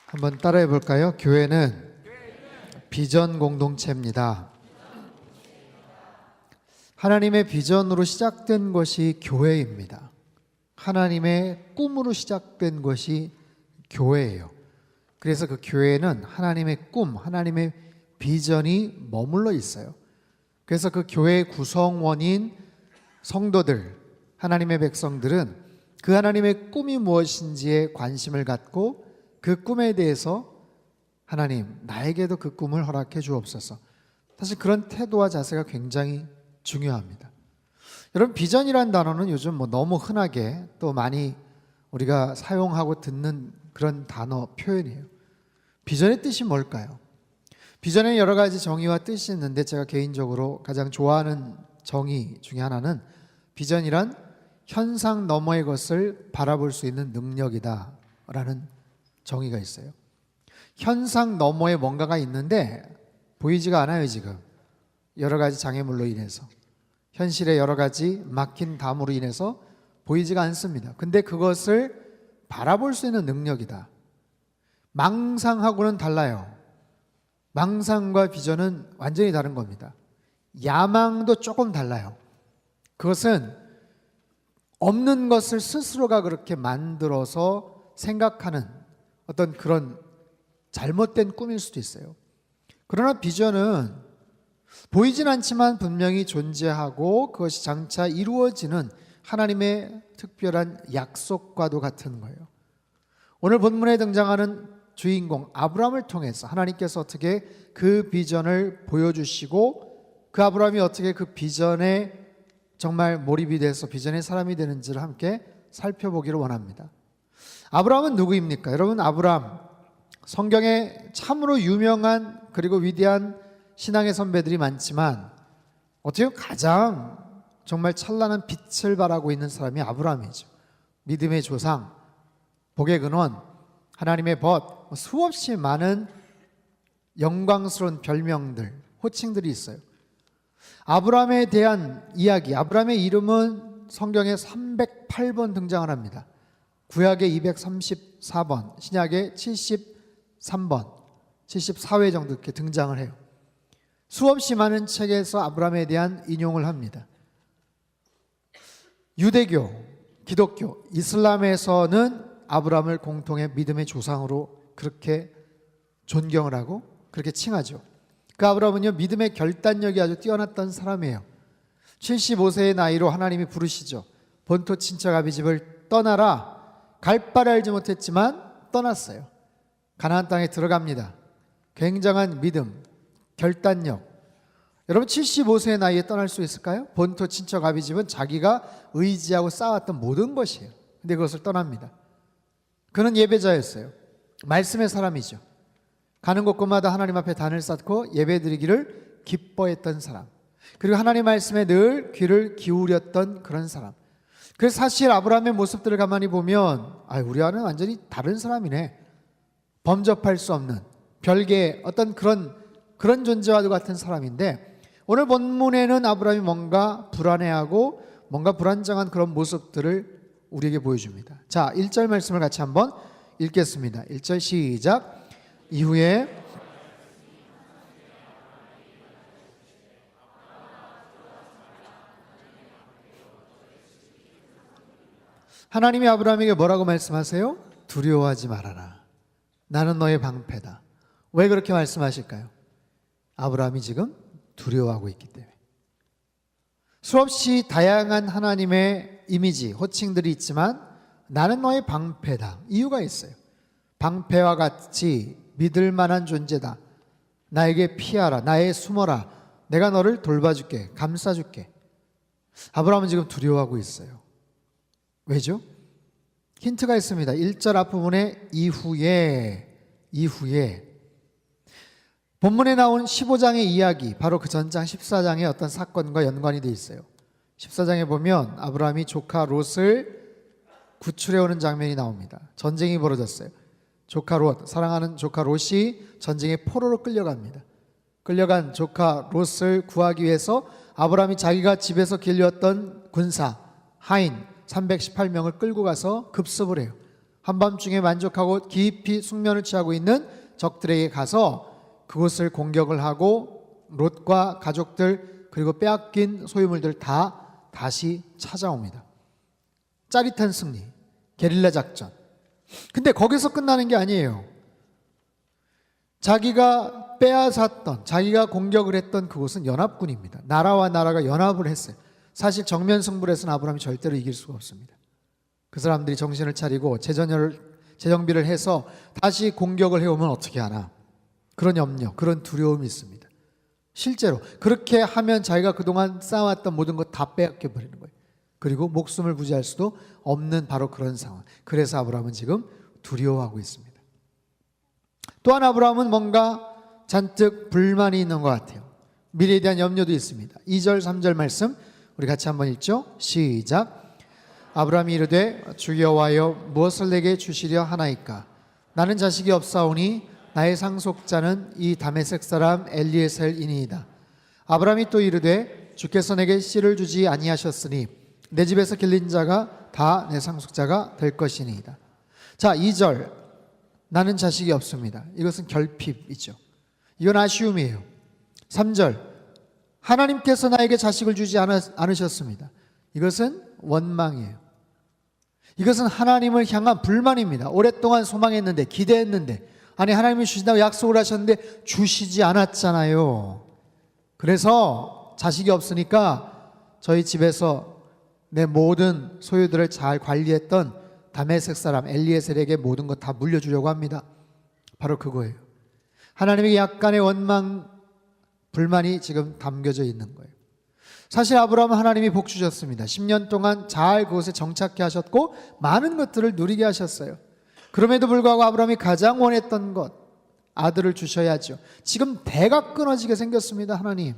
한번 따라해 볼까요? 교회는 비전 공동체입니다. 하나님의 비전으로 시작된 것이 교회입니다. 하나님의 꿈으로 시작된 것이 교회예요. 그래서 그 교회는 하나님의 꿈, 하나님의 비전이 머물러 있어요. 그래서 그 교회의 구성원인 성도들, 하나님의 백성들은 그 하나님의 꿈이 무엇인지에 관심을 갖고 그 꿈에 대해서 하나님, 나에게도 그 꿈을 허락해 주옵소서. 사실 그런 태도와 자세가 굉장히 중요합니다. 여러분, 비전이라는 단어는 요즘 너무 흔하게 또 많이 우리가 사용하고 듣는 그런 단어 표현이에요. 비전의 뜻이 뭘까요? 비전에 여러 가지 정의와 뜻이 있는데 제가 개인적으로 가장 좋아하는 정의 중에 하나는 비전이란 현상 너머의 것을 바라볼 수 있는 능력이다 라는 정의가 있어요. 현상 너머에 뭔가가 있는데 보이지가 않아요. 지금 여러 가지 장애물로 인해서, 현실의 여러 가지 막힌 담으로 인해서 보이지가 않습니다. 근데 그것을 바라볼 수 있는 능력이다. 망상하고는 달라요. 망상과 비전은 완전히 다른 겁니다. 야망도 조금 달라요. 그것은 없는 것을 스스로가 그렇게 만들어서 생각하는 어떤 그런 잘못된 꿈일 수도 있어요. 그러나 비전은 보이진 않지만 분명히 존재하고 그것이 장차 이루어지는 하나님의 특별한 약속과도 같은 거예요. 오늘 본문에 등장하는 주인공 아브라함을 통해서 하나님께서 어떻게 그 비전을 보여주시고 그 아브라함이 어떻게 그 비전에 정말 몰입이 돼서 비전의 사람이 되는지를 함께 살펴보기를 원합니다. 아브라함은 누구입니까? 여러분, 아브라함, 성경에 참으로 유명한 그리고 위대한 신앙의 선배들이 많지만 어떻게 보면 가장 정말 찬란한 빛을 발하고 있는 사람이 아브라함이죠. 믿음의 조상, 복의 근원, 하나님의 벗, 수없이 많은 영광스러운 별명들, 호칭들이 있어요. 아브라함에 대한 이야기, 아브라함의 이름은 성경에 308번 등장을 합니다. 구약에 234번, 신약에 73번, 74회 정도 이렇게 등장을 해요. 수없이 많은 책에서 아브라함에 대한 인용을 합니다. 유대교, 기독교, 이슬람에서는 아브라함을 공통의 믿음의 조상으로 그렇게 존경을 하고 그렇게 칭하죠. 그 아브라함은요, 믿음의 결단력이 아주 뛰어났던 사람이에요. 75세의 나이로 하나님이 부르시죠. 본토 친척 아비 집을 떠나라. 갈 바를 알지 못했지만 떠났어요. 가나안 땅에 들어갑니다. 굉장한 믿음, 결단력. 여러분, 75세의 나이에 떠날 수 있을까요? 본토 친척 아비 집은 자기가 의지하고 쌓았던 모든 것이에요. 근데 그것을 떠납니다. 그는 예배자였어요. 말씀의 사람이죠. 가는 곳곳마다 하나님 앞에 단을 쌓고 예배드리기를 기뻐했던 사람, 그리고 하나님 말씀에 늘 귀를 기울였던 그런 사람. 그래서 사실 아브라함의 모습들을 가만히 보면 우리와는 완전히 다른 사람이네. 범접할 수 없는 별개의 어떤 그런 존재와도 같은 사람인데, 오늘 본문에는 아브라함이 뭔가 불안해하고 뭔가 불안정한 그런 모습들을 우리에게 보여줍니다. 자, 1절 말씀을 같이 한번 읽겠습니다. 1절 시작. 이후에 하나님이 아브라함에게 뭐라고 말씀하세요? 두려워하지 말아라. 나는 너의 방패다. 왜 그렇게 말씀하실까요? 아브라함이 지금 두려워하고 있기 때문에. 수없이 다양한 하나님의 이미지, 호칭들이 있지만 나는 너의 방패다. 이유가 있어요. 방패와 같이 믿을 만한 존재다. 나에게 피하라. 나에 숨어라. 내가 너를 돌봐줄게. 감싸줄게. 아브라함은 지금 두려워하고 있어요. 왜죠? 힌트가 있습니다. 1절 앞부분에 이후에 본문에 나온 15장의 이야기, 바로 그 전장 14장의 어떤 사건과 연관이 되어 있어요. 14장에 보면 아브라함이 조카 롯을 구출해오는 장면이 나옵니다. 전쟁이 벌어졌어요. 조카 롯, 사랑하는 조카 롯이 전쟁의 포로로 끌려갑니다. 끌려간 조카 롯을 구하기 위해서 아브라함이 자기가 집에서 길렀던 군사 하인 318명을 끌고 가서 급습을 해요. 한밤중에 만족하고 깊이 숙면을 취하고 있는 적들에게 가서 그곳을 공격을 하고 롯과 가족들 그리고 빼앗긴 소유물들 다 다시 찾아옵니다. 짜릿한 승리, 게릴라 작전. 근데 거기서 끝나는 게 아니에요. 자기가 빼앗았던, 자기가 공격을 했던 그곳은 연합군입니다. 나라와 나라가 연합을 했어요. 사실 정면 승부를 해서는 아브라함이 절대로 이길 수가 없습니다. 그 사람들이 정신을 차리고 재정비를 해서 다시 공격을 해오면 어떻게 하나, 그런 염려, 그런 두려움이 있습니다. 실제로 그렇게 하면 자기가 그동안 쌓아왔던 모든 것 다 빼앗겨 버리는 거예요. 그리고 목숨을 부지할 수도 없는 바로 그런 상황. 그래서 아브라함은 지금 두려워하고 있습니다. 또한 아브라함은 뭔가 잔뜩 불만이 있는 것 같아요. 미래에 대한 염려도 있습니다. 2절 3절 말씀 우리 같이 한번 읽죠. 시작. 아브라함이 이르되 주 여호와여 무엇을 내게 주시려 하나이까? 나는 자식이 없사오니 나의 상속자는 이 다메섹 사람 엘리에셀이니이다. 아브라함이 또 이르되 주께서 내게 씨를 주지 아니하셨으니 내 집에서 길린 자가 다 내 상속자가 될 것이니이다. 자, 2절 나는 자식이 없습니다. 이것은 결핍이죠. 이건 아쉬움이에요. 3절 하나님께서 나에게 자식을 주지 않으셨습니다. 이것은 원망이에요. 이것은 하나님을 향한 불만입니다. 오랫동안 소망했는데, 기대했는데, 아니 하나님이 주신다고 약속을 하셨는데 주시지 않았잖아요. 그래서 자식이 없으니까 저희 집에서 내 모든 소유들을 잘 관리했던 다메섹 사람 엘리에셀에게 모든 것 다 물려주려고 합니다. 바로 그거예요. 하나님에게 약간의 원망, 불만이 지금 담겨져 있는 거예요. 사실 아브라함은 하나님이 복 주셨습니다. 10년 동안 잘 그곳에 정착해 하셨고 많은 것들을 누리게 하셨어요. 그럼에도 불구하고 아브라함이 가장 원했던 것, 아들을 주셔야죠. 지금 대가 끊어지게 생겼습니다. 하나님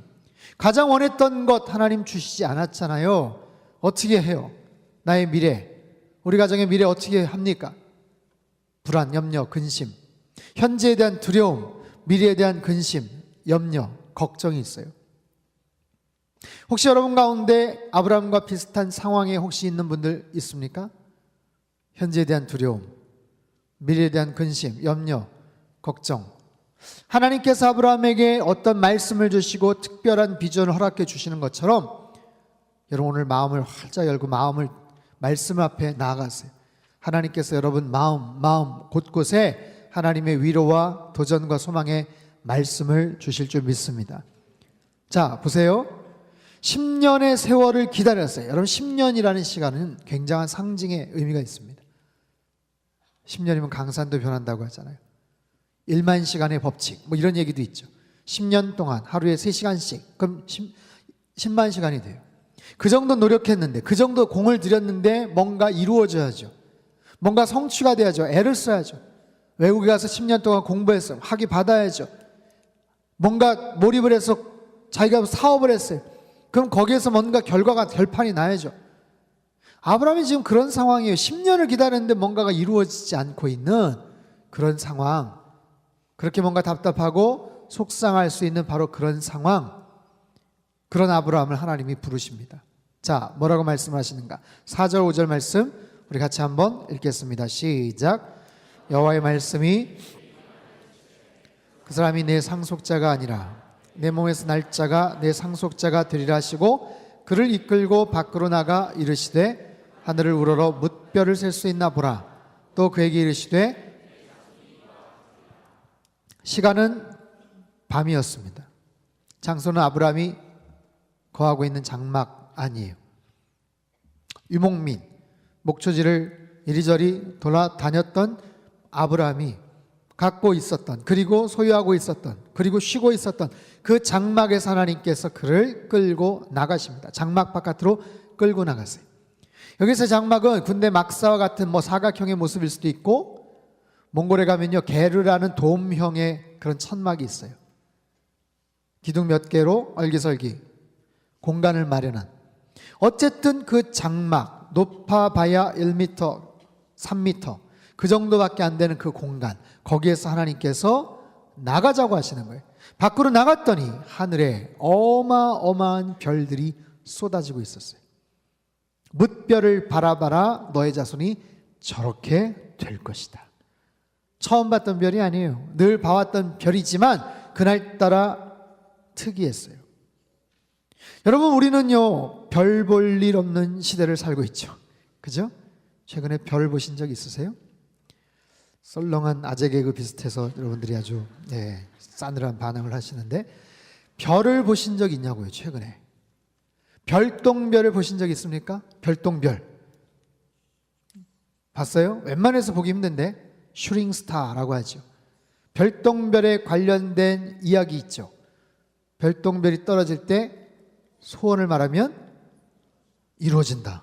가장 원했던 것 하나님 주시지 않았잖아요. 어떻게 해요? 나의 미래, 우리 가정의 미래 어떻게 합니까? 불안, 염려, 근심, 현재에 대한 두려움, 미래에 대한 근심, 염려, 걱정이 있어요. 혹시 여러분 가운데 아브라함과 비슷한 상황에 혹시 있는 분들 있습니까? 현재에 대한 두려움, 미래에 대한 근심, 염려, 걱정. 하나님께서 아브라함에게 어떤 말씀을 주시고 특별한 비전을 허락해 주시는 것처럼 여러분 오늘 마음을 활짝 열고 말씀 앞에 나아가세요. 하나님께서 여러분 마음 곳곳에 하나님의 위로와 도전과 소망의 말씀을 주실 줄 믿습니다. 자, 보세요. 10년의 세월을 기다렸어요. 여러분 10년이라는 시간은 굉장한 상징의 의미가 있습니다. 10년이면 강산도 변한다고 하잖아요. 1만 시간의 법칙 뭐 이런 얘기도 있죠. 10년 동안 하루에 3시간씩 그럼 10만 시간이 돼요. 그 정도 노력했는데, 그 정도 공을 들였는데 뭔가 이루어져야죠. 뭔가 성취가 돼야죠. 애를 써야죠. 외국에 가서 10년 동안 공부했어요. 학위 받아야죠. 뭔가 몰입을 해서 자기가 사업을 했어요. 그럼 거기에서 뭔가 결판이 나야죠. 아브라함이 지금 그런 상황이에요. 10년을 기다렸는데 뭔가가 이루어지지 않고 있는 그런 상황. 그렇게 뭔가 답답하고 속상할 수 있는 바로 그런 상황. 그런 아브라함을 하나님이 부르십니다. 자, 뭐라고 말씀하시는가? 4절 5절 말씀 우리 같이 한번 읽겠습니다. 시작. 여호와의 말씀이 그 사람이 내 상속자가 아니라 내 몸에서 날 자가 내 상속자가 되리라 하시고 그를 이끌고 밖으로 나가 이르시되 하늘을 우러러 뭇별을 셀 수 있나 보라. 또 그에게 이르시되 시간은 밤이었습니다. 장소는 아브라함이 거하고 있는 장막 아니에요. 유목민, 목초지를 이리저리 돌아다녔던 아브라함이 갖고 있었던, 그리고 소유하고 있었던, 그리고 쉬고 있었던 그 장막에서 하나님께서 그를 끌고 나가십니다. 장막 바깥으로 끌고 나갔어요. 여기서 장막은 군대 막사와 같은 사각형의 모습일 수도 있고, 몽골에 가면요 게르라는 돔형의 그런 천막이 있어요. 기둥 몇 개로 얼기설기 공간을 마련한. 어쨌든 그 장막 높아봐야 1m, 3m 그 정도밖에 안 되는 그 공간, 거기에서 하나님께서 나가자고 하시는 거예요. 밖으로 나갔더니 하늘에 어마어마한 별들이 쏟아지고 있었어요. 뭇별을 바라봐라 너의 자손이 저렇게 될 것이다. 처음 봤던 별이 아니에요. 늘 봐왔던 별이지만 그날따라 특이했어요. 여러분, 우리는요, 별 볼 일 없는 시대를 살고 있죠. 그죠? 최근에 별 보신 적 있으세요? 썰렁한 아재 개그 비슷해서 여러분들이 아주 싸늘한 반응을 하시는데, 별을 보신 적 있냐고요, 최근에. 별똥별을 보신 적 있습니까? 별똥별 봤어요? 웬만해서 보기 힘든데 슈링스타라고 하죠. 별똥별에 관련된 이야기 있죠. 별똥별이 떨어질 때 소원을 말하면 이루어진다.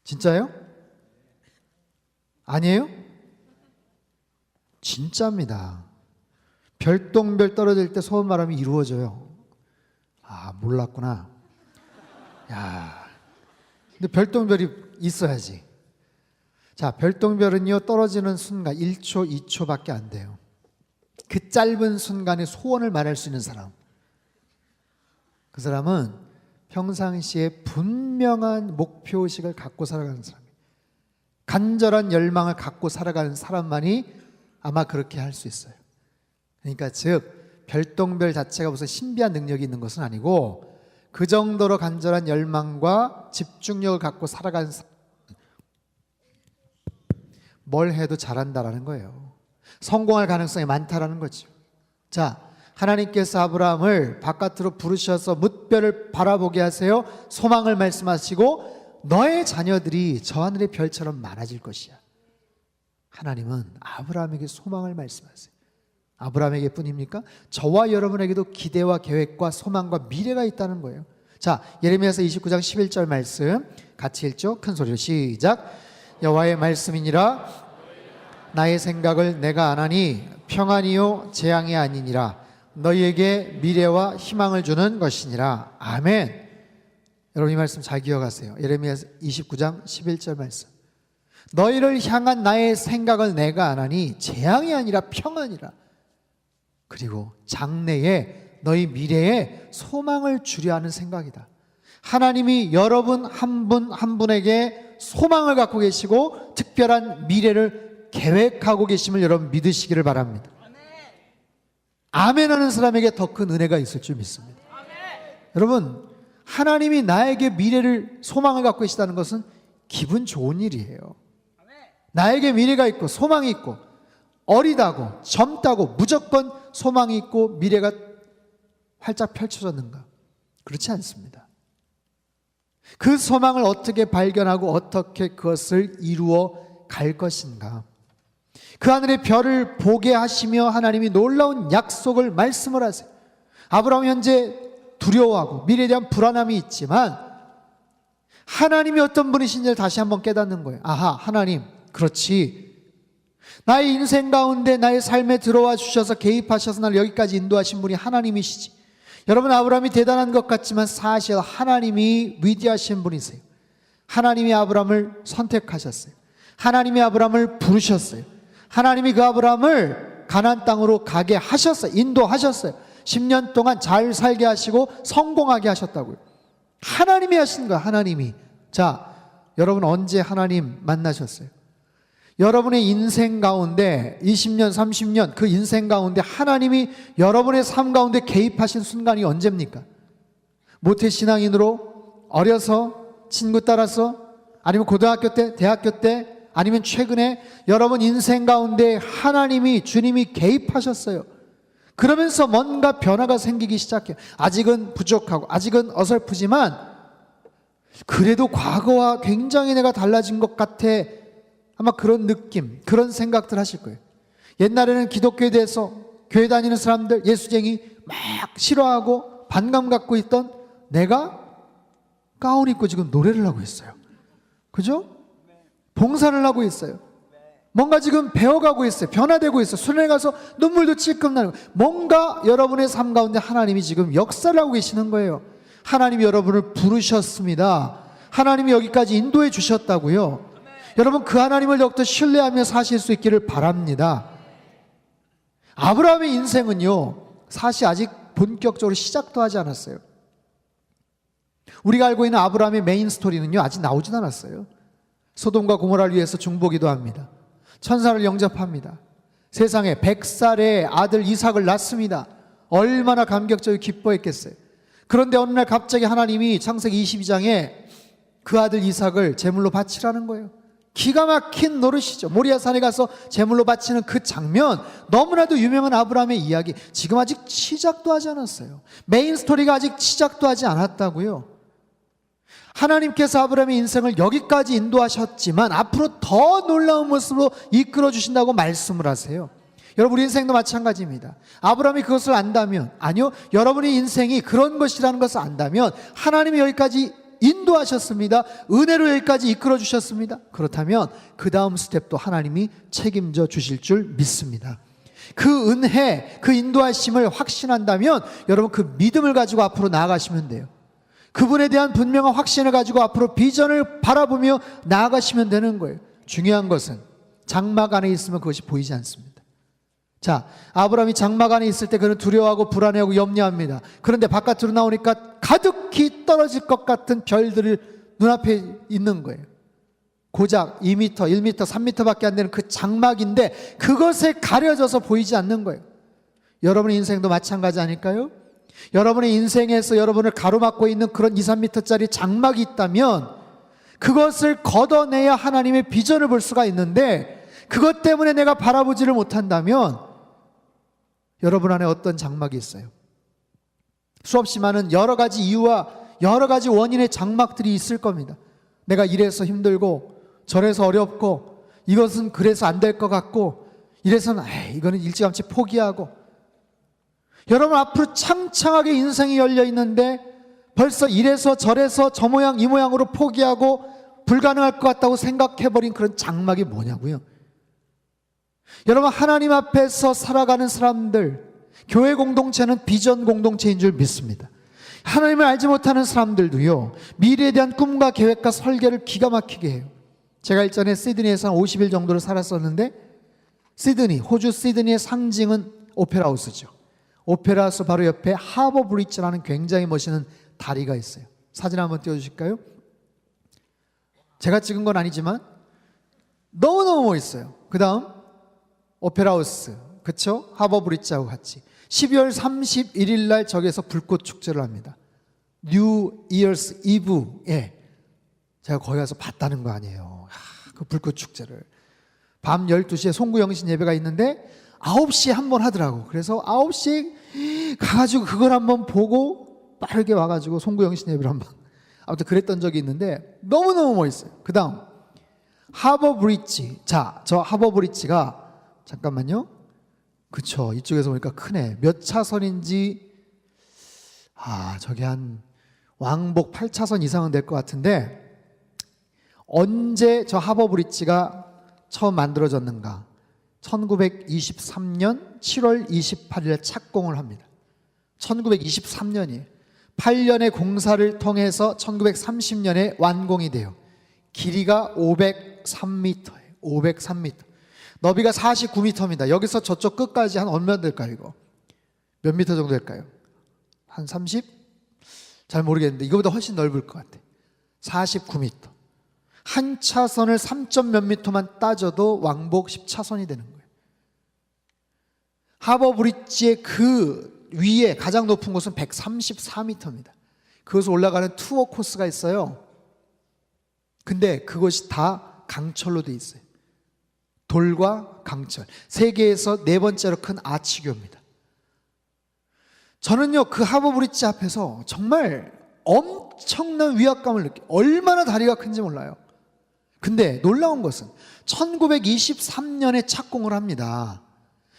진짜요? 아니에요? 진짜입니다. 별똥별 떨어질 때 소원 말하면 이루어져요. 아, 몰랐구나. 야, 근데 별똥별이 있어야지. 자, 별똥별은요, 떨어지는 순간 1초, 2초밖에 안 돼요. 그 짧은 순간에 소원을 말할 수 있는 사람, 그 사람은 평상시에 분명한 목표의식을 갖고 살아가는 사람이에요. 간절한 열망을 갖고 살아가는 사람만이 아마 그렇게 할 수 있어요. 그러니까 즉, 별똥별 자체가 무슨 신비한 능력이 있는 것은 아니고 그 정도로 간절한 열망과 집중력을 갖고 살아가는 사람, 뭘 해도 잘한다라는 거예요. 성공할 가능성이 많다라는 거죠. 자, 하나님께서 아브라함을 바깥으로 부르셔서 뭇별을 바라보게 하세요. 소망을 말씀하시고 너의 자녀들이 저 하늘의 별처럼 많아질 것이야. 하나님은 아브라함에게 소망을 말씀하세요. 아브라함에게 뿐입니까? 저와 여러분에게도 기대와 계획과 소망과 미래가 있다는 거예요. 자, 예레미야서 29장 11절 말씀 같이 읽죠. 큰 소리로 시작. 여호와의 말씀이니라. 나의 생각을 내가 아나니 평안이요 재앙이 아니니라. 너희에게 미래와 희망을 주는 것이니라. 아멘. 여러분, 이 말씀 잘 기억하세요. 예레미야 29장 11절 말씀. 너희를 향한 나의 생각을 내가 아나니 재앙이 아니라 평안이라. 그리고 장래에 너희 미래에 소망을 주려 하는 생각이다. 하나님이 여러분 한 분 한 분에게 소망을 갖고 계시고 특별한 미래를 계획하고 계심을 여러분 믿으시기를 바랍니다. 아멘 하는 사람에게 더 큰 은혜가 있을 줄 믿습니다. 여러분, 하나님이 나에게 미래를 소망을 갖고 계시다는 것은 기분 좋은 일이에요. 나에게 미래가 있고 소망이 있고 어리다고 젊다고 무조건 소망이 있고 미래가 활짝 펼쳐졌는가? 그렇지 않습니다. 그 소망을 어떻게 발견하고 어떻게 그것을 이루어 갈 것인가? 그 하늘의 별을 보게 하시며 하나님이 놀라운 약속을 말씀을 하세요. 아브라함은 현재 두려워하고 미래에 대한 불안함이 있지만 하나님이 어떤 분이신지를 다시 한번 깨닫는 거예요. 아하, 하나님, 그렇지. 나의 인생 가운데 나의 삶에 들어와 주셔서 개입하셔서 나를 여기까지 인도하신 분이 하나님이시지. 여러분, 아브라함이 대단한 것 같지만 사실 하나님이 위대하신 분이세요. 하나님이 아브라함을 선택하셨어요. 하나님이 아브라함을 부르셨어요. 하나님이 그 아브라함을 가나안 땅으로 가게 하셨어요. 인도하셨어요. 10년 동안 잘 살게 하시고 성공하게 하셨다고요. 하나님이 하신 거예요. 하나님이. 자, 여러분 언제 하나님 만나셨어요? 여러분의 인생 가운데 20년, 30년 그 인생 가운데 하나님이 여러분의 삶 가운데 개입하신 순간이 언제입니까? 모태신앙인으로 어려서 친구 따라서 아니면 고등학교 때, 대학교 때 아니면 최근에 여러분 인생 가운데 하나님이 주님이 개입하셨어요. 그러면서 뭔가 변화가 생기기 시작해요. 아직은 부족하고 아직은 어설프지만 그래도 과거와 굉장히 내가 달라진 것 같아. 아마 그런 느낌, 그런 생각들 하실 거예요. 옛날에는 기독교에 대해서 교회 다니는 사람들, 예수쟁이 막 싫어하고 반감 갖고 있던 내가 가운 입고 지금 노래를 하고 있어요. 그죠? 봉사를 하고 있어요. 뭔가 지금 배워가고 있어요. 변화되고 있어요. 수련회 가서 눈물도 찔끔 나고 뭔가 여러분의 삶 가운데 하나님이 지금 역사를 하고 계시는 거예요. 하나님이 여러분을 부르셨습니다. 하나님이 여기까지 인도해 주셨다고요. 여러분, 그 하나님을 더욱더 신뢰하며 사실 수 있기를 바랍니다. 아브라함의 인생은요, 사실 아직 본격적으로 시작도 하지 않았어요. 우리가 알고 있는 아브라함의 메인 스토리는요, 아직 나오진 않았어요. 소돔과 고모라를 위해서 중보기도 합니다. 천사를 영접합니다. 세상에 100살의 아들 이삭을 낳습니다. 얼마나 감격적이고 기뻐했겠어요. 그런데 어느 날 갑자기 하나님이 창세기 22장에 그 아들 이삭을 제물로 바치라는 거예요. 기가 막힌 노릇이죠. 모리아산에 가서 제물로 바치는 그 장면, 너무나도 유명한 아브라함의 이야기. 지금 아직 시작도 하지 않았어요. 메인 스토리가 아직 시작도 하지 않았다고요. 하나님께서 아브라함의 인생을 여기까지 인도하셨지만 앞으로 더 놀라운 모습으로 이끌어 주신다고 말씀을 하세요. 여러분, 우리 인생도 마찬가지입니다. 아브라함이 그것을 안다면, 아니요, 여러분의 인생이 그런 것이라는 것을 안다면 하나님이 여기까지 인도하셨습니다. 은혜로 여기까지 이끌어 주셨습니다. 그렇다면 그 다음 스텝도 하나님이 책임져 주실 줄 믿습니다. 그 은혜, 그 인도하심을 확신한다면 여러분, 그 믿음을 가지고 앞으로 나아가시면 돼요. 그분에 대한 분명한 확신을 가지고 앞으로 비전을 바라보며 나아가시면 되는 거예요. 중요한 것은 장막 안에 있으면 그것이 보이지 않습니다. 자, 아브라함이 장막 안에 있을 때 그는 두려워하고 불안해하고 염려합니다. 그런데 바깥으로 나오니까 가득히 떨어질 것 같은 별들이 눈앞에 있는 거예요. 고작 2m, 1m, 3m밖에 안 되는 그 장막인데 그것에 가려져서 보이지 않는 거예요. 여러분의 인생도 마찬가지 아닐까요? 여러분의 인생에서 여러분을 가로막고 있는 그런 2, 3m짜리 장막이 있다면 그것을 걷어내야 하나님의 비전을 볼 수가 있는데, 그것 때문에 내가 바라보지를 못한다면 여러분 안에 어떤 장막이 있어요? 수없이 많은 여러 가지 이유와 여러 가지 원인의 장막들이 있을 겁니다. 내가 이래서 힘들고 저래서 어렵고 이것은 그래서 안 될 것 같고 이래서는 이거는 일찌감치 포기하고, 여러분 앞으로 창창하게 인생이 열려 있는데 벌써 이래서 저래서 저 모양 이 모양으로 포기하고 불가능할 것 같다고 생각해버린 그런 장막이 뭐냐고요. 여러분, 하나님 앞에서 살아가는 사람들, 교회 공동체는 비전 공동체인 줄 믿습니다. 하나님을 알지 못하는 사람들도요, 미래에 대한 꿈과 계획과 설계를 기가 막히게 해요. 제가 일전에 시드니에서 한 50일 정도를 살았었는데, 시드니, 호주 시드니의 상징은 오페라 하우스죠. 오페라 하우스 바로 옆에 하버 브릿지라는 굉장히 멋있는 다리가 있어요. 사진 한번 띄워주실까요? 제가 찍은 건 아니지만 너무너무 멋있어요. 그 다음 오페라 하우스, 그쵸? 하버 브릿지하고 같이 12월 31일 날 저기에서 불꽃 축제를 합니다. 뉴 이어스 이브에 제가 거기 가서 봤다는 거 아니에요. 그 불꽃 축제를 밤 12시에 송구영신 예배가 있는데 9시에 한 번 하더라고. 그래서 9시에 가가지고 그걸 한번 보고 빠르게 와가지고 송구영신 예배를 한번, 아무튼 그랬던 적이 있는데 너무너무 멋있어요. 그 다음 하버 브릿지. 자, 저 하버 브릿지가, 잠깐만요, 그쵸, 이쪽에서 보니까 크네. 몇 차선인지, 저게 한 왕복 8차선 이상은 될 것 같은데, 언제 저 하버 브릿지가 처음 만들어졌는가? 1923년 7월 28일에 착공을 합니다. 1923년이에요. 8년의 공사를 통해서 1930년에 완공이 돼요. 길이가 503m예요. 503m. 너비가 49m입니다. 여기서 저쪽 끝까지 한 얼마 될까요, 이거? 몇 미터 정도 될까요? 한 30? 잘 모르겠는데 이거보다 훨씬 넓을 것 같아요. 49m. 한 차선을 3점 몇 미터만 따져도 왕복 10차선이 되는 거예요. 하버 브릿지의 그 위에 가장 높은 곳은 134m입니다. 그것을 올라가는 투어 코스가 있어요. 근데 그것이 다 강철로 돼 있어요. 돌과 강철. 세계에서 네 번째로 큰 아치교입니다. 저는요, 그 하버 브릿지 앞에서 정말 엄청난 위압감을 느껴요. 얼마나 다리가 큰지 몰라요. 근데 놀라운 것은 1923년에 착공을 합니다.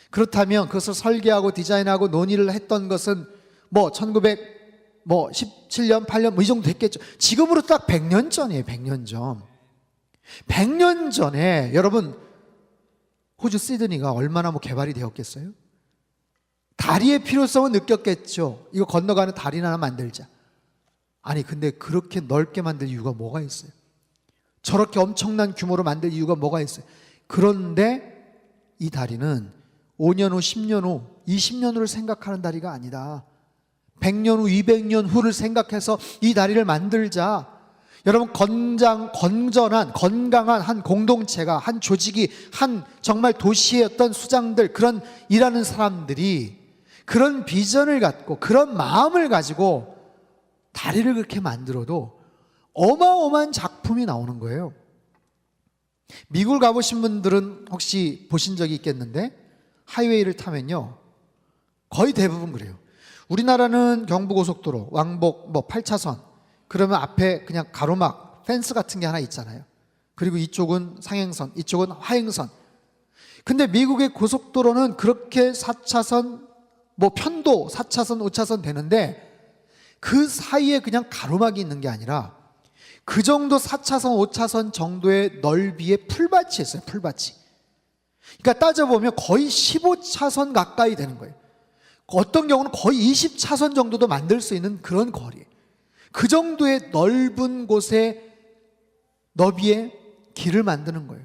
그렇다면 그것을 설계하고 디자인하고 논의를 했던 것은 1917년, 8년 이 정도 됐겠죠. 지금으로 딱 100년 전이에요. 100년 전. 100년 전에 여러분, 호주 시드니가 얼마나 개발이 되었겠어요? 다리의 필요성은 느꼈겠죠. 이거 건너가는 다리나 하나 만들자. 아니, 근데 그렇게 넓게 만들 이유가 뭐가 있어요? 저렇게 엄청난 규모로 만들 이유가 뭐가 있어요? 그런데 이 다리는 5년 후, 10년 후, 20년 후를 생각하는 다리가 아니다. 100년 후, 200년 후를 생각해서 이 다리를 만들자. 여러분, 건전한 건강한 한 공동체가, 한 조직이, 한 정말 도시의 어떤 수장들, 그런 일하는 사람들이 그런 비전을 갖고 그런 마음을 가지고 다리를 그렇게 만들어도 어마어마한 작품이 나오는 거예요. 미국을 가보신 분들은 혹시 보신 적이 있겠는데, 하이웨이를 타면요 거의 대부분 그래요. 우리나라는 경부고속도로 왕복 8차선, 그러면 앞에 그냥 가로막 펜스 같은 게 하나 있잖아요. 그리고 이쪽은 상행선, 이쪽은 하행선. 근데 미국의 고속도로는 그렇게 4차선, 편도 4차선, 5차선 되는데 그 사이에 그냥 가로막이 있는 게 아니라 그 정도 4차선, 5차선 정도의 넓이의 풀밭이 있어요. 풀밭이. 그러니까 따져보면 거의 15차선 가까이 되는 거예요. 어떤 경우는 거의 20차선 정도도 만들 수 있는 그런 거리. 그 정도의 넓은 곳에 너비에 길을 만드는 거예요.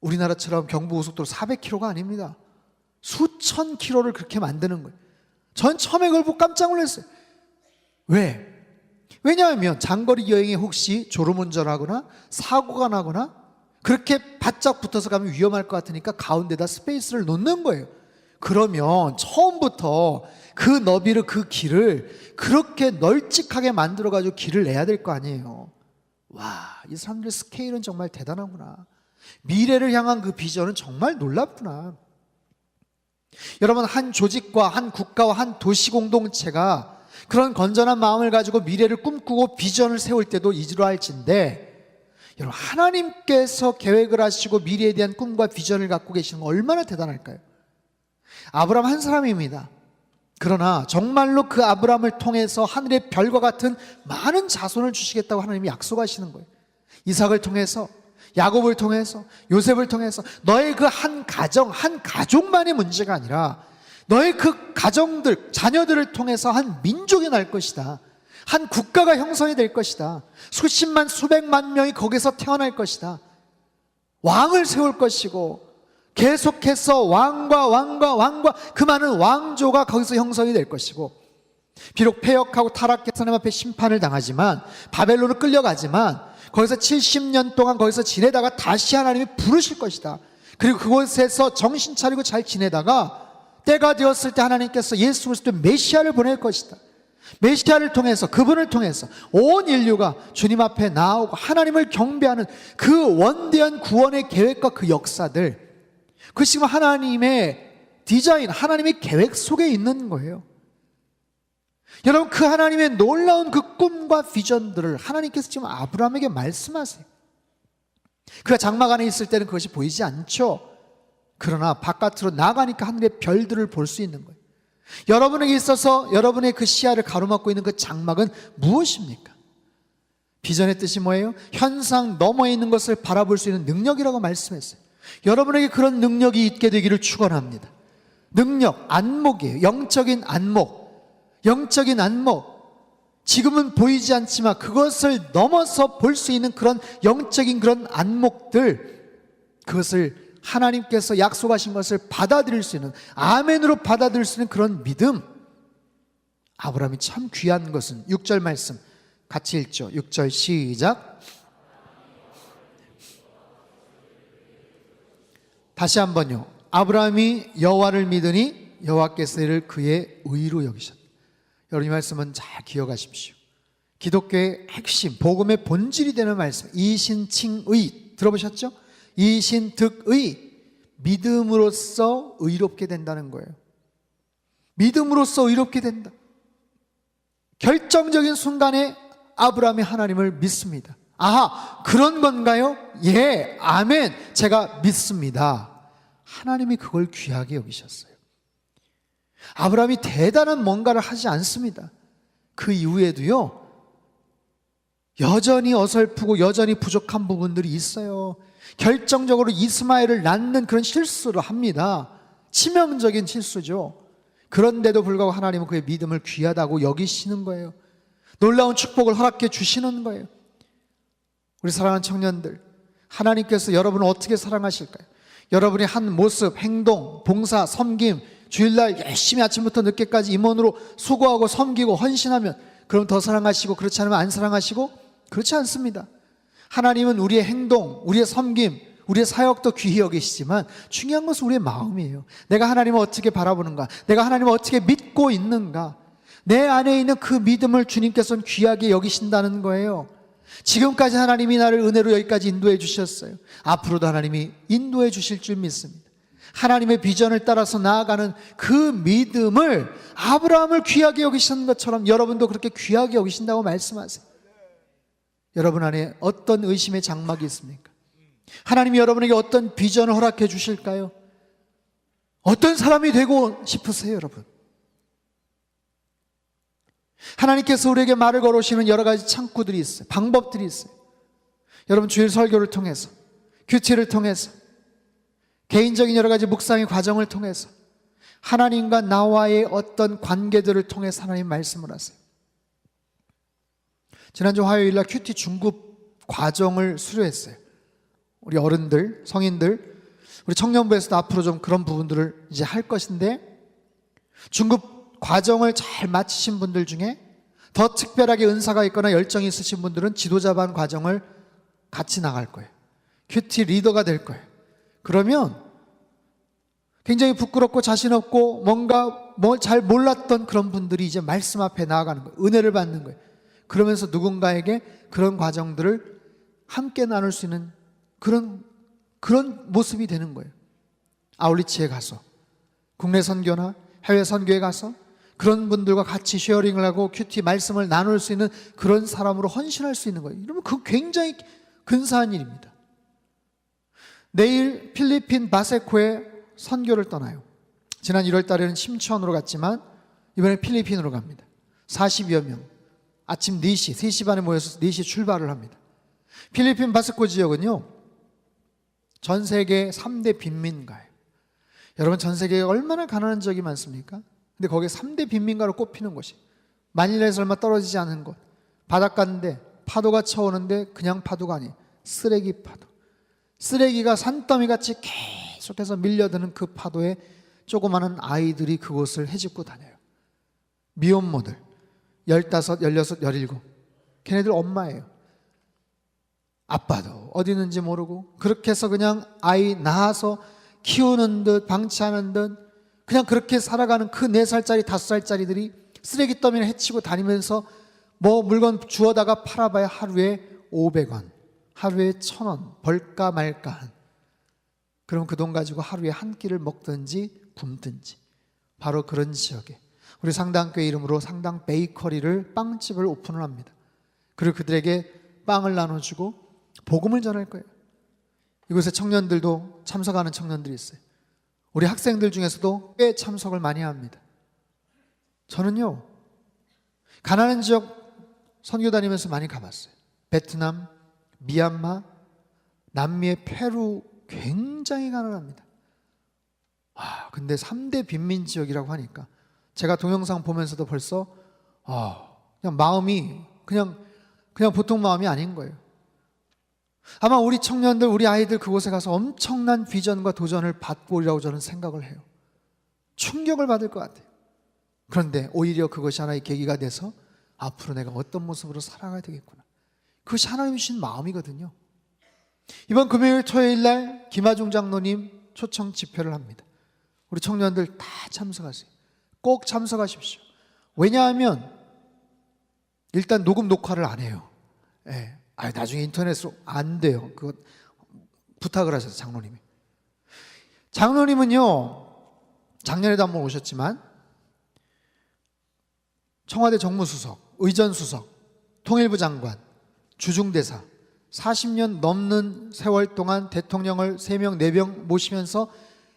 우리나라처럼 경부고속도로 400km가 아닙니다. 수천 킬로를 그렇게 만드는 거예요. 전 처음에 그걸 보고 깜짝 놀랐어요. 왜? 왜냐하면 장거리 여행에 혹시 졸음운전하거나 사고가 나거나 그렇게 바짝 붙어서 가면 위험할 것 같으니까 가운데다 스페이스를 놓는 거예요. 그러면 처음부터 그 너비를, 그 길을 그렇게 널찍하게 만들어가지고 길을 내야 될 거 아니에요. 와, 이 사람들의 스케일은 정말 대단하구나. 미래를 향한 그 비전은 정말 놀랍구나. 여러분, 한 조직과 한 국가와 한 도시 공동체가 그런 건전한 마음을 가지고 미래를 꿈꾸고 비전을 세울 때도 이지로할진데, 여러분, 하나님께서 계획을 하시고 미래에 대한 꿈과 비전을 갖고 계시는 건 얼마나 대단할까요? 아브라함 한 사람입니다. 그러나 정말로 그 아브라함을 통해서 하늘의 별과 같은 많은 자손을 주시겠다고 하나님이 약속하시는 거예요. 이삭을 통해서, 야곱을 통해서, 요셉을 통해서 너의 그 한 가정, 한 가족만의 문제가 아니라 너의 그 가정들, 자녀들을 통해서 한 민족이 날 것이다. 한 국가가 형성이 될 것이다. 수십만, 수백만 명이 거기서 태어날 것이다. 왕을 세울 것이고 계속해서 왕과 그 많은 왕조가 거기서 형성이 될 것이고, 비록 패역하고 타락해서 하나님 앞에 심판을 당하지만, 바벨론으로 끌려가지만 거기서 70년 동안 거기서 지내다가 다시 하나님이 부르실 것이다. 그리고 그곳에서 정신 차리고 잘 지내다가 때가 되었을 때 하나님께서 예수 그리스도 메시아를 보낼 것이다. 메시아를 통해서, 그분을 통해서 온 인류가 주님 앞에 나오고 하나님을 경배하는 그 원대한 구원의 계획과 그 역사들, 그 지금 하나님의 디자인, 하나님의 계획 속에 있는 거예요. 여러분, 그 하나님의 놀라운 그 꿈과 비전들을 하나님께서 지금 아브라함에게 말씀하세요. 그가 장막 안에 있을 때는 그것이 보이지 않죠. 그러나 바깥으로 나가니까 하늘의 별들을 볼 수 있는 거예요. 여러분에게 있어서 여러분의 그 시야를 가로막고 있는 그 장막은 무엇입니까? 비전의 뜻이 뭐예요? 현상 너머에 있는 것을 바라볼 수 있는 능력이라고 말씀했어요. 여러분에게 그런 능력이 있게 되기를 축원합니다. 능력, 안목이에요. 영적인 안목. 영적인 안목. 지금은 보이지 않지만 그것을 넘어서 볼 수 있는 그런 영적인 그런 안목들, 그것을 하나님께서 약속하신 것을 받아들일 수 있는, 아멘으로 받아들일 수 있는 그런 믿음. 아브라함이 참 귀한 것은 6절 말씀 같이 읽죠. 6절 시작. 다시 한번요. 아브라함이 여호와를 믿으니 여호와께서 이를 그의 의로 여기셨다. 여러분, 이 말씀은 잘 기억하십시오. 기독교의 핵심, 복음의 본질이 되는 말씀, 이신칭의 들어보셨죠? 이신득의, 믿음으로써 의롭게 된다는 거예요. 믿음으로써 의롭게 된다. 결정적인 순간에 아브라함이 하나님을 믿습니다. 아하, 그런 건가요? 예, 아멘, 제가 믿습니다. 하나님이 그걸 귀하게 여기셨어요. 아브라함이 대단한 뭔가를 하지 않습니다. 그 이후에도요, 여전히 어설프고 여전히 부족한 부분들이 있어요. 결정적으로 이스마엘을 낳는 그런 실수를 합니다. 치명적인 실수죠. 그런데도 불구하고 하나님은 그의 믿음을 귀하다고 여기시는 거예요. 놀라운 축복을 허락해 주시는 거예요. 우리 사랑하는 청년들, 하나님께서 여러분을 어떻게 사랑하실까요? 여러분의 한 모습, 행동, 봉사, 섬김, 주일날 열심히 아침부터 늦게까지 임원으로 수고하고 섬기고 헌신하면 그럼 더 사랑하시고, 그렇지 않으면 안 사랑하시고, 그렇지 않습니다. 하나님은 우리의 행동, 우리의 섬김, 우리의 사역도 귀히 여기시지만 중요한 것은 우리의 마음이에요. 내가 하나님을 어떻게 바라보는가, 내가 하나님을 어떻게 믿고 있는가, 내 안에 있는 그 믿음을 주님께서는 귀하게 여기신다는 거예요. 지금까지 하나님이 나를 은혜로 여기까지 인도해 주셨어요. 앞으로도 하나님이 인도해 주실 줄 믿습니다. 하나님의 비전을 따라서 나아가는 그 믿음을 아브라함을 귀하게 여기시는 것처럼 여러분도 그렇게 귀하게 여기신다고 말씀하세요. 여러분 안에 어떤 의심의 장막이 있습니까? 하나님이 여러분에게 어떤 비전을 허락해 주실까요? 어떤 사람이 되고 싶으세요, 여러분? 하나님께서 우리에게 말을 걸어오시는 여러 가지 창구들이 있어요. 방법들이 있어요. 여러분 주일 설교를 통해서, 규칙을 통해서, 개인적인 여러 가지 묵상의 과정을 통해서 하나님과 나와의 어떤 관계들을 통해서 하나님 말씀을 하세요. 지난주 화요일날 큐티 중급 과정을 수료했어요. 우리 어른들, 성인들, 우리 청년부에서도 앞으로 좀 그런 부분들을 이제 할 것인데, 중급 과정을 잘 마치신 분들 중에 더 특별하게 은사가 있거나 열정이 있으신 분들은 지도자반 과정을 같이 나갈 거예요. 큐티 리더가 될 거예요. 그러면 굉장히 부끄럽고 자신 없고 뭔가 잘 몰랐던 그런 분들이 이제 말씀 앞에 나아가는 거예요. 은혜를 받는 거예요. 그러면서 누군가에게 그런 과정들을 함께 나눌 수 있는 그런 모습이 되는 거예요. 아울리치에 가서, 국내 선교나 해외 선교에 가서 그런 분들과 같이 쉐어링을 하고 큐티 말씀을 나눌 수 있는 그런 사람으로 헌신할 수 있는 거예요. 이러면 그 굉장히 근사한 일입니다. 내일 필리핀 바세코에 선교를 떠나요. 지난 1월 달에는 심추원으로 갔지만 이번에 필리핀으로 갑니다. 40여 명, 아침 4시, 3시 반에 모여서 4시 출발을 합니다. 필리핀 바세코 지역은요, 전 세계 3대 빈민가예요. 여러분, 전 세계에 얼마나 가난한 지역이 많습니까? 근데 거기에 3대 빈민가로 꼽히는 곳이, 마닐라에서 얼마 떨어지지 않은 곳, 바닷가인데 파도가 쳐오는데 그냥 파도가 아니에요. 쓰레기 파도. 쓰레기가 산더미같이 계속해서 밀려드는 그 파도에 조그마한 아이들이 그곳을 헤집고 다녀요. 미혼모들 15, 16, 17. 걔네들 엄마예요. 아빠도 어디 있는지 모르고 그렇게 해서 그냥 아이 낳아서 키우는 듯 방치하는 듯 그냥 그렇게 살아가는 그 4살짜리 5살짜리들이 쓰레기 더미를 헤치고 다니면서 뭐 물건 주워다가 팔아봐야 하루에 500원, 하루에 1,000원, 벌까 말까 한. 그럼 그 돈 가지고 하루에 한 끼를 먹든지 굶든지. 바로 그런 지역에 우리 상당교회 이름으로 상당 베이커리를, 빵집을 오픈을 합니다. 그리고 그들에게 빵을 나눠주고 복음을 전할 거예요. 이곳에 청년들도 참석하는 청년들이 있어요. 우리 학생들 중에서도 꽤 참석을 많이 합니다. 저는요, 가난한 지역 선교 다니면서 많이 가봤어요. 베트남, 미얀마, 남미의 페루 굉장히 가난합니다. 근데 3대 빈민 지역이라고 하니까 제가 동영상 보면서도 벌써 그냥 마음이 그냥 보통 마음이 아닌 거예요. 아마 우리 청년들, 우리 아이들 그곳에 가서 엄청난 비전과 도전을 받고 오리라고 저는 생각을 해요. 충격을 받을 것 같아요. 그런데 오히려 그것이 하나의 계기가 돼서 앞으로 내가 어떤 모습으로 살아가야 되겠구나. 그것이 하나님이 주신 마음이거든요. 이번 금요일 토요일 날 김하중 장로님 초청 집회를 합니다. 우리 청년들 다 참석하세요. 꼭 참석하십시오. 왜냐하면 일단 녹음 녹화를 안 해요. 예. 나중에 인터넷으로 안 돼요. 그거 부탁을 하셔서 장로님이. 장로님은요, 작년에도 한번 오셨지만 청와대 정무수석, 의전수석, 통일부 장관, 주중대사 40년 넘는 세월 동안 대통령을 3명, 4명 모시면서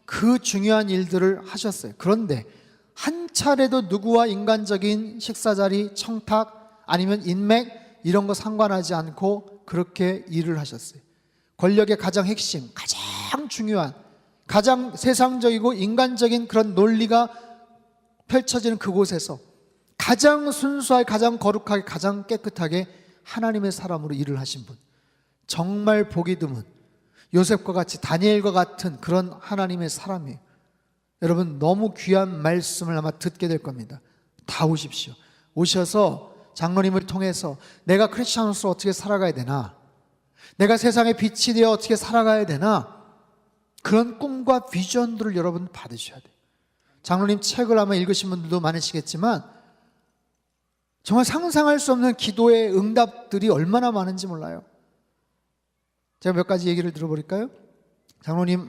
그 중요한 일들을 하셨어요. 그런데 한 차례도 누구와 인간적인 식사자리, 청탁 아니면 인맥 이런 거 상관하지 않고 그렇게 일을 하셨어요. 권력의 가장 핵심, 가장 중요한, 가장 세상적이고 인간적인 그런 논리가 펼쳐지는 그곳에서 가장 순수하게, 가장 거룩하게, 가장 깨끗하게 하나님의 사람으로 일을 하신 분, 정말 보기 드문 요셉과 같이, 다니엘과 같은 그런 하나님의 사람이에요. 여러분, 너무 귀한 말씀을 아마 듣게 될 겁니다. 다 오십시오. 오셔서 장로님을 통해서 내가 크리스천으로서 어떻게 살아가야 되나, 내가 세상의 빛이 되어 어떻게 살아가야 되나, 그런 꿈과 비전들을 여러분 받으셔야 돼요. 장로님 책을 아마 읽으신 분들도 많으시겠지만 정말 상상할 수 없는 기도의 응답들이 얼마나 많은지 몰라요. 제가 몇 가지 얘기를 들어버릴까요? 장로님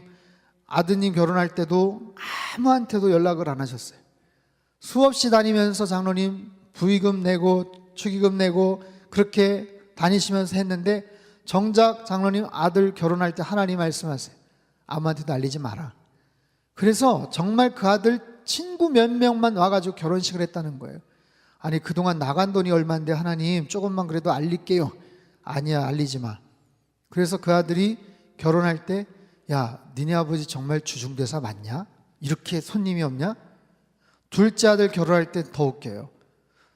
아드님 결혼할 때도 아무한테도 연락을 안 하셨어요. 수없이 다니면서 장로님 부의금 내고 축의금 내고 그렇게 다니시면서 했는데 정작 장로님 아들 결혼할 때 하나님 말씀하세요. 아무한테도 알리지 마라. 그래서 정말 그 아들 친구 몇 명만 와가지고 결혼식을 했다는 거예요. 아니 그동안 나간 돈이 얼마인데 하나님 조금만 그래도 알릴게요. 아니야, 알리지 마. 그래서 그 아들이 결혼할 때 야, 니네 아버지 정말 주중대사 맞냐? 이렇게 손님이 없냐? 둘째 아들 결혼할 때 더 웃겨요.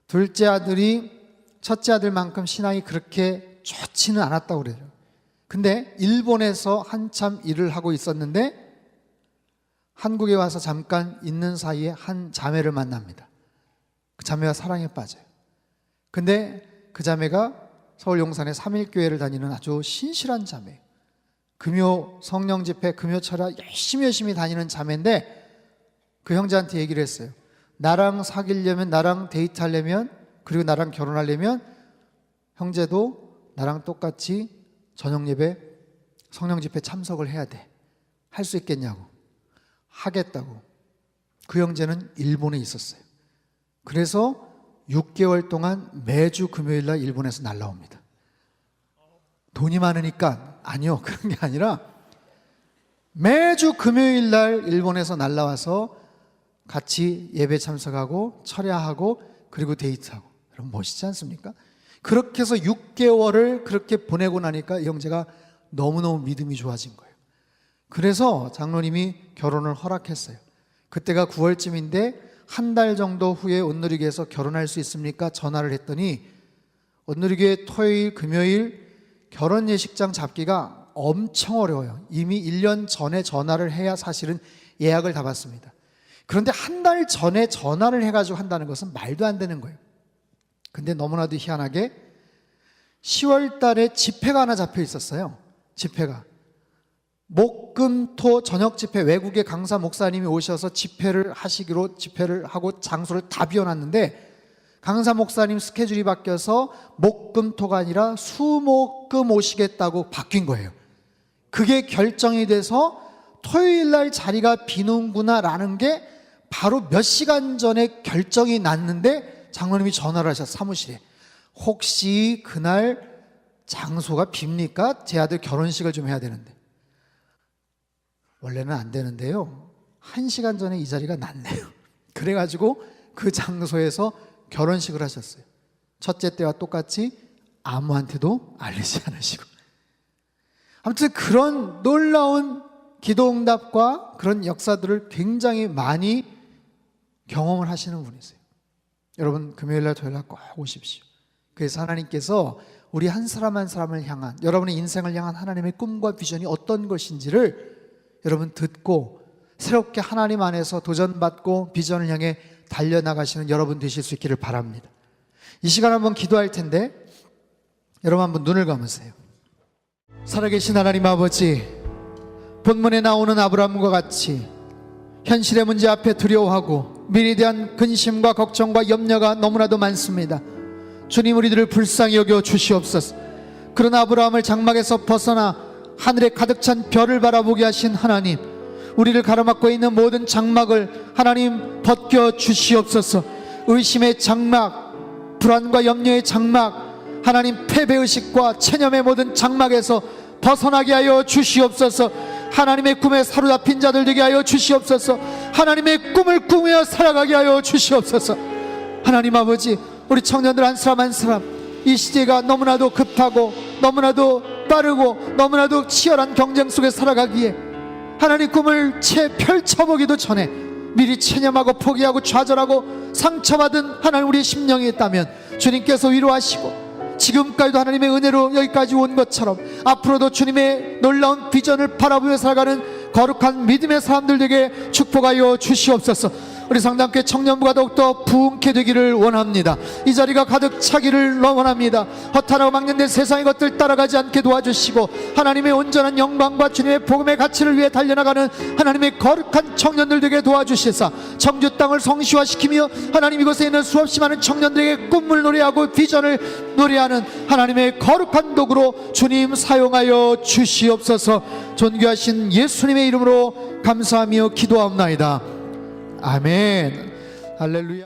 둘째 아들이 첫째 아들만큼 신앙이 그렇게 좋지는 않았다고 그래요. 근데 일본에서 한참 일을 하고 있었는데 한국에 와서 잠깐 있는 사이에 한 자매를 만납니다. 그 자매와 사랑에 빠져요. 근데 그 자매가 서울 용산의 삼일교회를 다니는 아주 신실한 자매, 금요 성령 집회, 금요 철야 열심히 다니는 자매인데 그 형제한테 얘기를 했어요. 나랑 사귀려면, 나랑 데이트하려면, 그리고 나랑 결혼하려면 형제도 나랑 똑같이 저녁 예배, 성령 집회 참석을 해야 돼. 할 수 있겠냐고. 하겠다고. 그 형제는 일본에 있었어요. 그래서 6개월 동안 매주 금요일 날 일본에서 날라옵니다. 돈이 많으니까. 아니요, 그런 게 아니라 매주 금요일 날 일본에서 날라와서 같이 예배 참석하고 철야하고 그리고 데이트하고. 여러분 멋있지 않습니까? 그렇게 해서 6개월을 그렇게 보내고 나니까 이 형제가 너무너무 믿음이 좋아진 거예요. 그래서 장로님이 결혼을 허락했어요. 그때가 9월쯤인데 한 달 정도 후에 온누리교에서 결혼할 수 있습니까? 전화를 했더니 온누리교회 토요일, 금요일 결혼 예식장 잡기가 엄청 어려워요. 이미 1년 전에 전화를 해야 사실은 예약을 다 받습니다. 그런데 한 달 전에 전화를 해가지고 한다는 것은 말도 안 되는 거예요. 근데 너무나도 희한하게 10월 달에 집회가 하나 잡혀 있었어요. 집회가 목, 금, 토 저녁 집회, 외국의 강사 목사님이 오셔서 집회를 하시기로 집회를 하고 장소를 다 비워놨는데 강사 목사님 스케줄이 바뀌어서 목, 금, 토가 아니라 수, 목, 금 오시겠다고 바뀐 거예요. 그게 결정이 돼서 토요일 날 자리가 비는구나 라는 게 바로 몇 시간 전에 결정이 났는데 장로님이 전화를 하셔서 사무실에 혹시 그날 장소가 빕니까? 제 아들 결혼식을 좀 해야 되는데. 원래는 안 되는데요, 1시간 전에 이 자리가 났네요. 그래가지고 그 장소에서 결혼식을 하셨어요. 첫째 때와 똑같이 아무한테도 알리지 않으시고. 아무튼 그런 놀라운 기도응답과 그런 역사들을 굉장히 많이 경험을 하시는 분이세요. 여러분 금요일날 토요일날 꼭 오십시오. 그래서 하나님께서 우리 한 사람 한 사람을 향한, 여러분의 인생을 향한 하나님의 꿈과 비전이 어떤 것인지를 여러분 듣고 새롭게 하나님 안에서 도전받고 비전을 향해 달려나가시는 여러분 되실 수 있기를 바랍니다. 이 시간 한번 기도할 텐데 여러분 한번 눈을 감으세요. 살아계신 하나님 아버지, 본문에 나오는 아브라함과 같이 현실의 문제 앞에 두려워하고 미래에 대한 근심과 걱정과 염려가 너무나도 많습니다. 주님, 우리들을 불쌍히 여겨 주시옵소서. 그런 아브라함을 장막에서 벗어나 하늘에 가득 찬 별을 바라보게 하신 하나님, 우리를 가로막고 있는 모든 장막을 하나님 벗겨 주시옵소서. 의심의 장막, 불안과 염려의 장막, 하나님 패배의식과 체념의 모든 장막에서 벗어나게 하여 주시옵소서. 하나님의 꿈에 사로잡힌 자들 되게 하여 주시옵소서. 하나님의 꿈을 꾸며 살아가게 하여 주시옵소서. 하나님 아버지, 우리 청년들 한 사람 한 사람, 이 시대가 너무나도 급하고 너무나도 빠르고 너무나도 치열한 경쟁 속에 살아가기에 하나님 꿈을 채 펼쳐보기도 전에 미리 체념하고 포기하고 좌절하고 상처받은 하나님 우리의 심령이 있다면 주님께서 위로하시고 지금까지도 하나님의 은혜로 여기까지 온 것처럼 앞으로도 주님의 놀라운 비전을 바라보며 살아가는 거룩한 믿음의 사람들에게 축복하여 주시옵소서. 우리 상담교회 청년부가 더욱더 부흥케 되기를 원합니다. 이 자리가 가득 차기를 원합니다. 허탄하고 막연된 세상의 것들 따라가지 않게 도와주시고 하나님의 온전한 영광과 주님의 복음의 가치를 위해 달려나가는 하나님의 거룩한 청년들 되게 도와주시사 청주 땅을 성시화시키며 하나님 이곳에 있는 수없이 많은 청년들에게 꿈을 노래하고 비전을 노래하는 하나님의 거룩한 도구로 주님 사용하여 주시옵소서. 존귀하신 예수님의 이름으로 감사하며 기도하옵나이다. 아멘. 할렐루야.